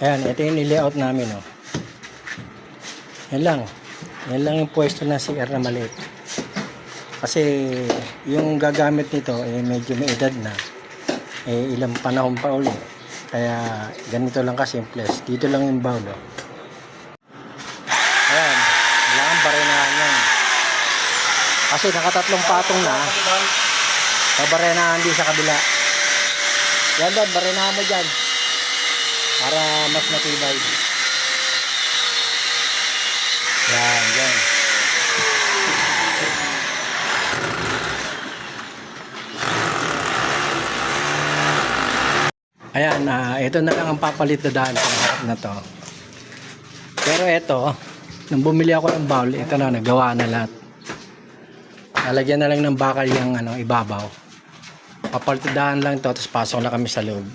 Ayan, ito yung nilayout namin, oh. Yan lang. Yan lang yung pwesto ng CR na maliit. Kasi yung gagamit nito, medyo may edad na. Ilang panahon pa ulit. Kaya ganito lang kasimple. Dito lang yung bowl, oh. Ayan, wala kang barenahan yan. Kasi nakatatlong patong na. Babarenahan din sa kabila. Yan doon, barenahan mo dyan. Para mas matibay. Yan, yan. Ayan, ito na lang ang papalit na daan na to. Pero ito, nung bumili ako ng bowl, ito na, nagawa na lahat. Lalagyan na lang ng bakal yung ibabaw. Papalitidahan lang to, tapos pasok na kami sa loob.